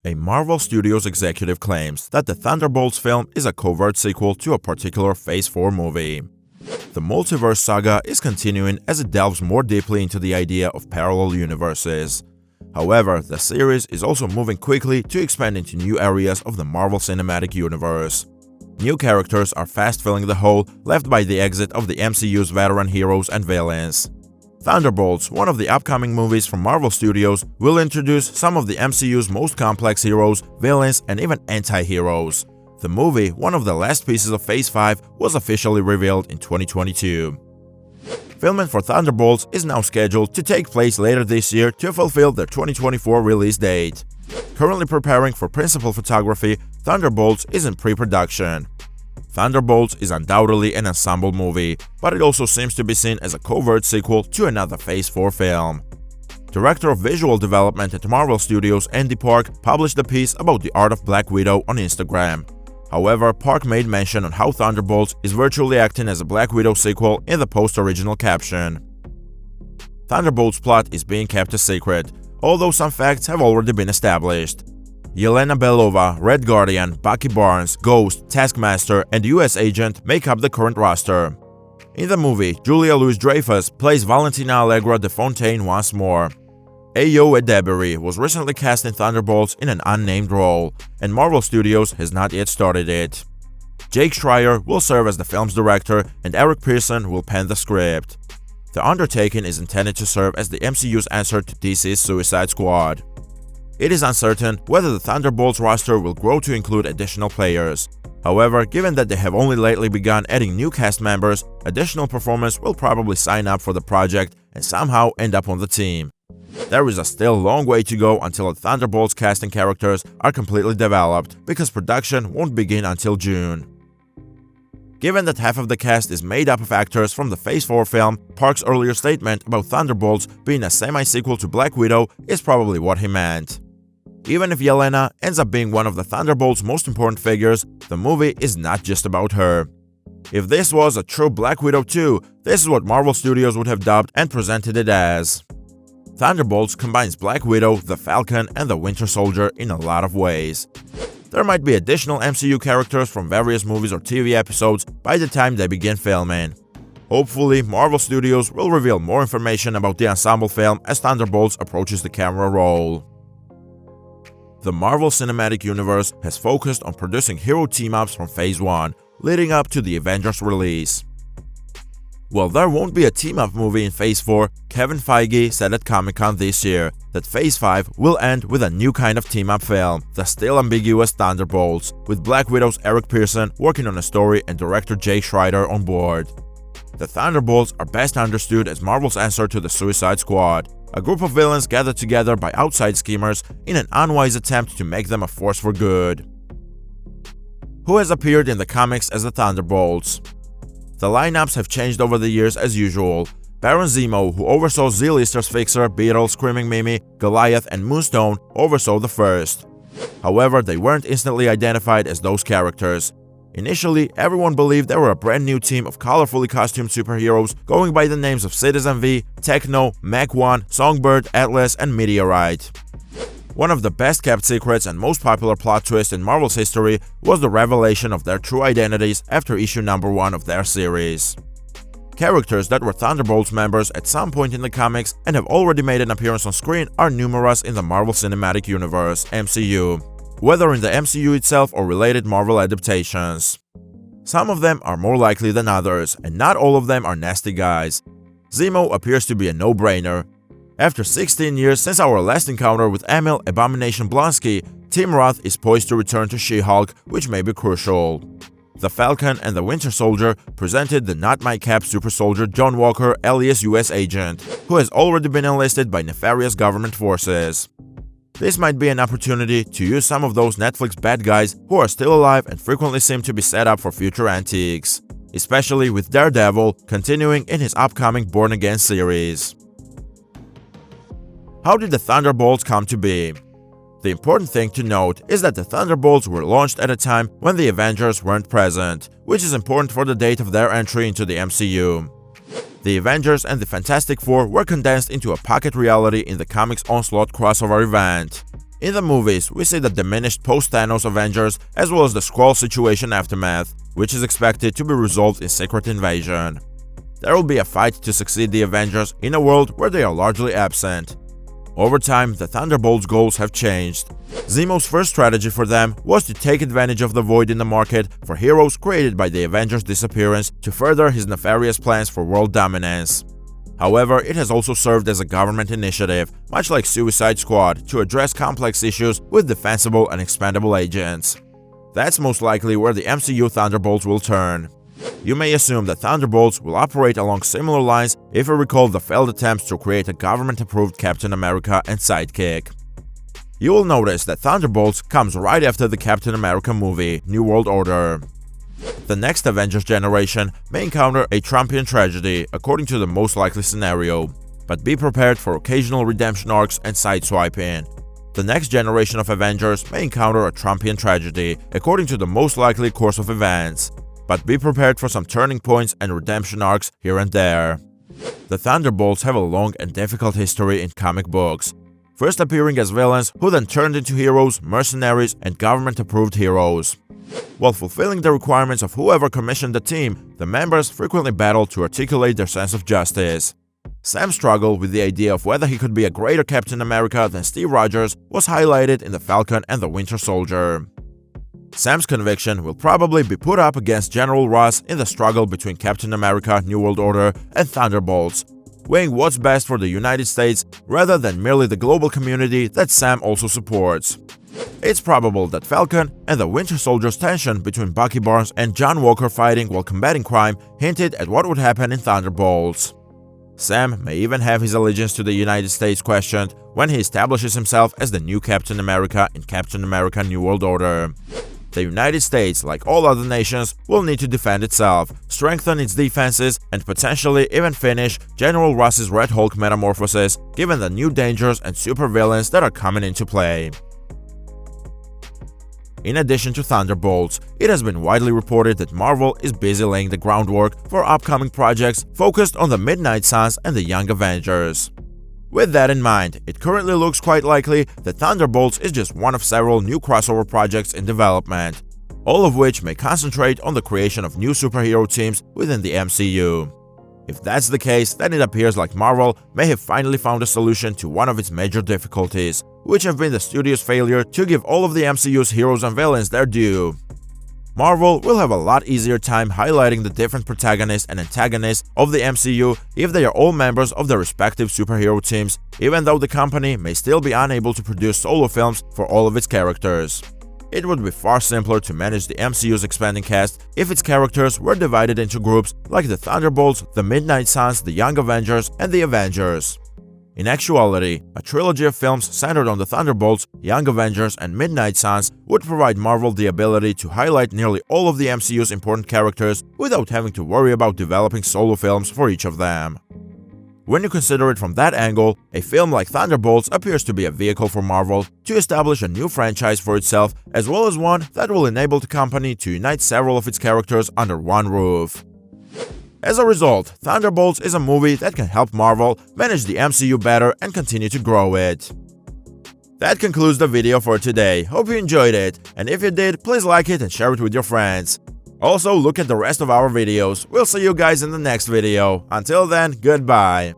A Marvel Studios executive claims that the Thunderbolts film is a covert sequel to a particular Phase 4 movie. The Multiverse Saga is continuing as it delves more deeply into the idea of parallel universes. However, the series is also moving quickly to expand into new areas of the Marvel Cinematic Universe. New characters are fast filling the hole left by the exit of the MCU's veteran heroes and villains. Thunderbolts, one of the upcoming movies from Marvel Studios, will introduce some of the MCU's most complex heroes, villains, and even anti-heroes. The movie, one of the last pieces of Phase 5, was officially revealed in 2022. Filming for Thunderbolts is now scheduled to take place later this year to fulfill their 2024 release date. Currently preparing for principal photography, Thunderbolts is in pre-production. Thunderbolts is undoubtedly an ensemble movie, but it also seems to be seen as a covert sequel to another Phase 4 film. Director of Visual Development at Marvel Studios Andy Park published a piece about the art of Black Widow on Instagram. However, Park made mention on how Thunderbolts is virtually acting as a Black Widow sequel in the post-original caption. Thunderbolts' plot is being kept a secret, although some facts have already been established. Yelena Belova, Red Guardian, Bucky Barnes, Ghost, Taskmaster, and US Agent make up the current roster. In the movie, Julia Louis-Dreyfus plays Valentina Allegra de Fontaine once more. Ayo Edebiri was recently cast in Thunderbolts in an unnamed role, and Marvel Studios has not yet started it. Jake Schreier will serve as the film's director, and Eric Pearson will pen the script. The undertaking is intended to serve as the MCU's answer to DC's Suicide Squad. It is uncertain whether the Thunderbolts roster will grow to include additional players. However, given that they have only lately begun adding new cast members, additional performers will probably sign up for the project and somehow end up on the team. There is a still long way to go until the Thunderbolts casting characters are completely developed, because production won't begin until June. Given that half of the cast is made up of actors from the Phase 4 film, Park's earlier statement about Thunderbolts being a semi-sequel to Black Widow is probably what he meant. Even if Yelena ends up being one of the Thunderbolts' most important figures, the movie is not just about her. If this was a true Black Widow 2, this is what Marvel Studios would have dubbed and presented it as. Thunderbolts combines Black Widow, the Falcon, and the Winter Soldier in a lot of ways. There might be additional MCU characters from various movies or TV episodes by the time they begin filming. Hopefully, Marvel Studios will reveal more information about the ensemble film as Thunderbolts approaches the camera roll. The Marvel Cinematic Universe has focused on producing hero team-ups from Phase 1, leading up to the Avengers release. While there won't be a team-up movie in Phase 4, Kevin Feige said at Comic-Con this year that Phase 5 will end with a new kind of team-up film, the still ambiguous Thunderbolts, with Black Widow's Eric Pearson working on a story and director Jay Schreier on board. The Thunderbolts are best understood as Marvel's answer to the Suicide Squad, a group of villains gathered together by outside schemers in an unwise attempt to make them a force for good. Who has appeared in the comics as the Thunderbolts? The lineups have changed over the years as usual. Baron Zemo, who oversaw Z-Lister's Fixer, Beetle, Screaming Mimi, Goliath, and Moonstone, oversaw the first. However, they weren't instantly identified as those characters. Initially, everyone believed they were a brand new team of colorfully costumed superheroes going by the names of Citizen V, Techno, Mach-1, Songbird, Atlas, and Meteorite. One of the best-kept secrets and most popular plot twists in Marvel's history was the revelation of their true identities after issue number 1 of their series. Characters that were Thunderbolts members at some point in the comics and have already made an appearance on screen are numerous in the Marvel Cinematic Universe, MCU, whether in the MCU itself or related Marvel adaptations. Some of them are more likely than others, and not all of them are nasty guys. Zemo appears to be a no-brainer. After 16 years since our last encounter with Emil Abomination Blonsky, Tim Roth is poised to return to She-Hulk, which may be crucial. The Falcon and the Winter Soldier presented the not-my-cap super soldier John Walker alias US Agent, who has already been enlisted by nefarious government forces. This might be an opportunity to use some of those Netflix bad guys who are still alive and frequently seem to be set up for future antiques, especially with Daredevil continuing in his upcoming Born Again series. How did the Thunderbolts come to be? The important thing to note is that the Thunderbolts were launched at a time when the Avengers weren't present, which is important for the date of their entry into the MCU. The Avengers and the Fantastic Four were condensed into a pocket reality in the comics Onslaught crossover event. In the movies, we see the diminished post-Thanos Avengers as well as the Skrull situation aftermath, which is expected to be resolved in Secret Invasion. There will be a fight to succeed the Avengers in a world where they are largely absent. Over time, the Thunderbolts' goals have changed. Zemo's first strategy for them was to take advantage of the void in the market for heroes created by the Avengers' disappearance to further his nefarious plans for world dominance. However, it has also served as a government initiative, much like Suicide Squad, to address complex issues with defensible and expendable agents. That's most likely where the MCU Thunderbolts will turn. You may assume that Thunderbolts will operate along similar lines if you recall the failed attempts to create a government-approved Captain America and sidekick. You will notice that Thunderbolts comes right after the Captain America movie, New World Order. The next Avengers generation may encounter a Trumpian tragedy, according to the most likely scenario, but be prepared for occasional redemption arcs and sideswiping. The next generation of Avengers may encounter a Trumpian tragedy, according to the most likely course of events, but be prepared for some turning points and redemption arcs here and there. The Thunderbolts have a long and difficult history in comic books, first appearing as villains who then turned into heroes, mercenaries, and government-approved heroes. While fulfilling the requirements of whoever commissioned the team, the members frequently battled to articulate their sense of justice. Sam's struggle with the idea of whether he could be a greater Captain America than Steve Rogers was highlighted in The Falcon and the Winter Soldier. Sam's conviction will probably be put up against General Ross in the struggle between Captain America, New World Order, and Thunderbolts, weighing what's best for the United States rather than merely the global community that Sam also supports. It's probable that Falcon and the Winter Soldier's tension between Bucky Barnes and John Walker fighting while combating crime hinted at what would happen in Thunderbolts. Sam may even have his allegiance to the United States questioned when he establishes himself as the new Captain America in Captain America New World Order. The United States, like all other nations, will need to defend itself, strengthen its defenses, and potentially even finish General Ross's Red Hulk metamorphosis, given the new dangers and supervillains that are coming into play. In addition to Thunderbolts, it has been widely reported that Marvel is busy laying the groundwork for upcoming projects focused on the Midnight Suns and the Young Avengers. With that in mind, it currently looks quite likely that Thunderbolts is just one of several new crossover projects in development, all of which may concentrate on the creation of new superhero teams within the MCU. If that's the case, then it appears like Marvel may have finally found a solution to one of its major difficulties, which have been the studio's failure to give all of the MCU's heroes and villains their due. Marvel will have a lot easier time highlighting the different protagonists and antagonists of the MCU if they are all members of their respective superhero teams, even though the company may still be unable to produce solo films for all of its characters. It would be far simpler to manage the MCU's expanding cast if its characters were divided into groups like the Thunderbolts, the Midnight Suns, the Young Avengers, and the Avengers. In actuality, a trilogy of films centered on the Thunderbolts, Young Avengers, and Midnight Suns would provide Marvel the ability to highlight nearly all of the MCU's important characters without having to worry about developing solo films for each of them. When you consider it from that angle, a film like Thunderbolts appears to be a vehicle for Marvel to establish a new franchise for itself, as well as one that will enable the company to unite several of its characters under one roof. As a result, Thunderbolts is a movie that can help Marvel manage the MCU better and continue to grow it. That concludes the video for today. Hope you enjoyed it, and if you did, please like it and share it with your friends. Also, look at the rest of our videos. We'll see you guys in the next video. Until then, goodbye.